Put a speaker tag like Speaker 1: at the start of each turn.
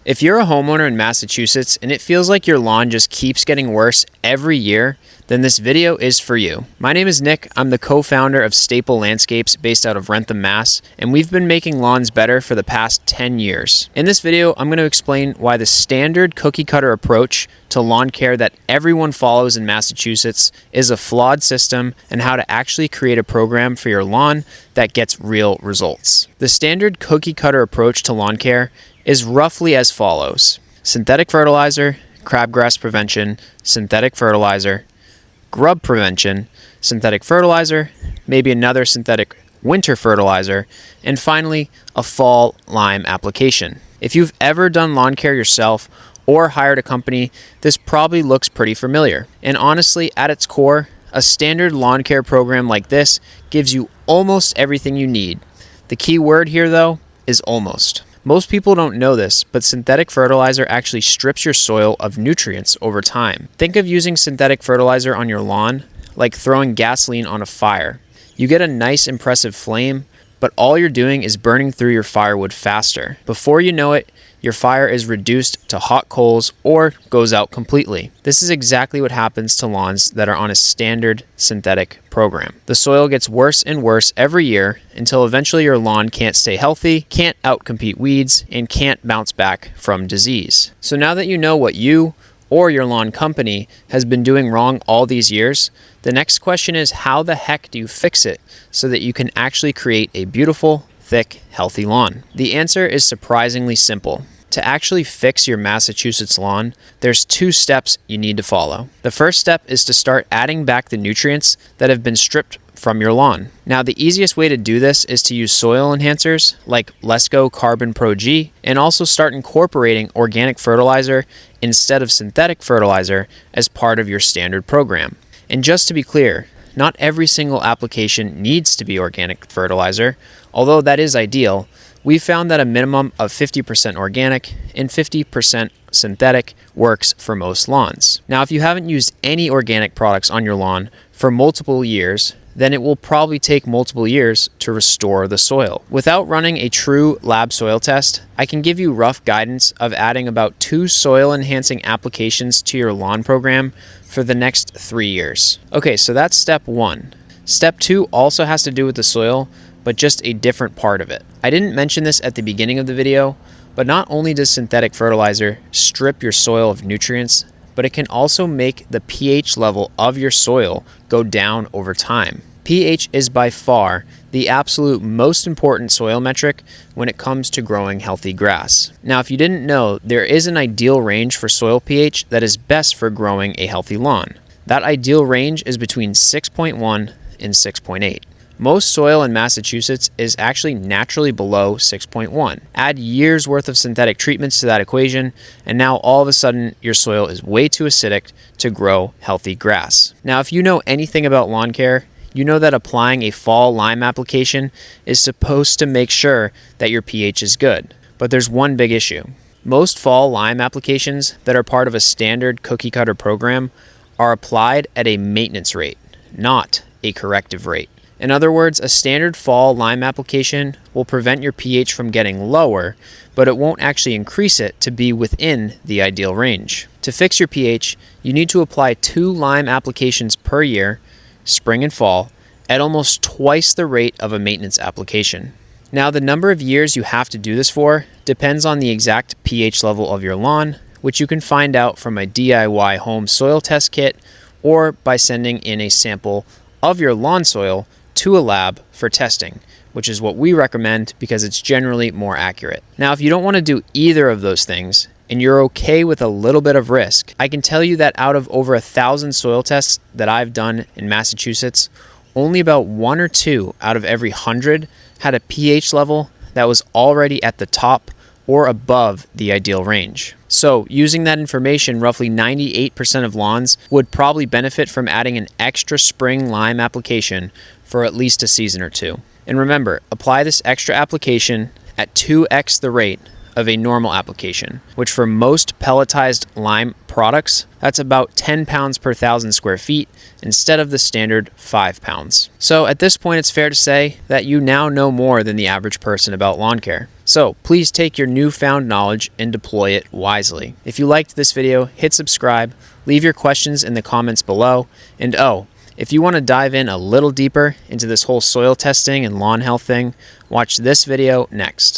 Speaker 1: If you're a homeowner in Massachusetts and it feels like your lawn just keeps getting worse every year, then this video is for you. My name is Nick. I'm the co-founder of Staple Landscapes based out of Wrentham, Mass, and we've been making lawns better for the past 10 years. In this video, I'm going to explain why the standard cookie-cutter approach to lawn care that everyone follows in Massachusetts is a flawed system and how to actually create a program for your lawn that gets real results. The standard cookie-cutter approach to lawn care is roughly as follows: synthetic fertilizer, crabgrass prevention, synthetic fertilizer, grub prevention, synthetic fertilizer, maybe another synthetic winter fertilizer, and finally, a fall lime application. If you've ever done lawn care yourself or hired a company, this probably looks pretty familiar. And honestly, at its core, a standard lawn care program like this gives you almost everything you need. The key word here, though, is almost. Most people don't know this, but synthetic fertilizer actually strips your soil of nutrients over time. Think of using synthetic fertilizer on your lawn like throwing gasoline on a fire. You get a nice, impressive flame, but all you're doing is burning through your firewood faster. Before you know it, your fire is reduced to hot coals or goes out completely. This is exactly what happens to lawns that are on a standard synthetic program. The soil gets worse and worse every year until eventually your lawn can't stay healthy, can't outcompete weeds, and can't bounce back from disease. So now that you know what you or your lawn company has been doing wrong all these years, the next question is, how the heck do you fix it so that you can actually create a beautiful, thick, healthy lawn? The answer is surprisingly simple. To actually fix your Massachusetts lawn, there's 2 steps you need to follow. The first step is to start adding back the nutrients that have been stripped from your lawn. Now, the easiest way to do this is to use soil enhancers like Lesco Carbon Pro G, and also start incorporating organic fertilizer instead of synthetic fertilizer as part of your standard program. And just to be clear, not every single application needs to be organic fertilizer, although that is ideal. We found that a minimum of 50% organic and 50% synthetic works for most lawns. Now, if you haven't used any organic products on your lawn for multiple years, then it will probably take multiple years to restore the soil. Without running a true lab soil test, I can give you rough guidance of adding about 2 soil enhancing applications to your lawn program for the next 3 years. Okay, so that's step 1. Step 2 also has to do with the soil, but just a different part of it. I didn't mention this at the beginning of the video, but not only does synthetic fertilizer strip your soil of nutrients, but it can also make the pH level of your soil go down over time. pH is by far the absolute most important soil metric when it comes to growing healthy grass. Now, if you didn't know, there is an ideal range for soil pH that is best for growing a healthy lawn. That ideal range is between 6.1 and 6.8. Most soil in Massachusetts is actually naturally below 6.1. Add years worth of synthetic treatments to that equation, and now all of a sudden your soil is way too acidic to grow healthy grass. Now, if you know anything about lawn care, you know that applying a fall lime application is supposed to make sure that your pH is good. But there's one big issue. Most fall lime applications that are part of a standard cookie-cutter program are applied at a maintenance rate, not a corrective rate. In other words, a standard fall lime application will prevent your pH from getting lower, but it won't actually increase it to be within the ideal range. To fix your pH, you need to apply 2 lime applications per year, spring and fall, at almost twice the rate of a maintenance application. Now, the number of years you have to do this for depends on the exact pH level of your lawn, which you can find out from a DIY home soil test kit or by sending in a sample of your lawn soil to a lab for testing, which is what we recommend because it's generally more accurate. Now, if you don't want to do either of those things and you're okay with a little bit of risk, I can tell you that out of over 1,000 soil tests that I've done in Massachusetts, only about 1 or 2 out of every 100 had a pH level that was already at the top or above the ideal range. So, using that information, roughly 98% of lawns would probably benefit from adding an extra spring lime application for at least a season or 2. And remember, apply this extra application at 2x the rate of a normal application, which for most pelletized lime products, that's about 10 pounds per 1,000 square feet instead of the standard 5 pounds. So at this point, it's fair to say that you now know more than the average person about lawn care. So please take your newfound knowledge and deploy it wisely. If you liked this video, hit subscribe, leave your questions in the comments below, and if you want to dive in a little deeper into this whole soil testing and lawn health thing, watch this video next.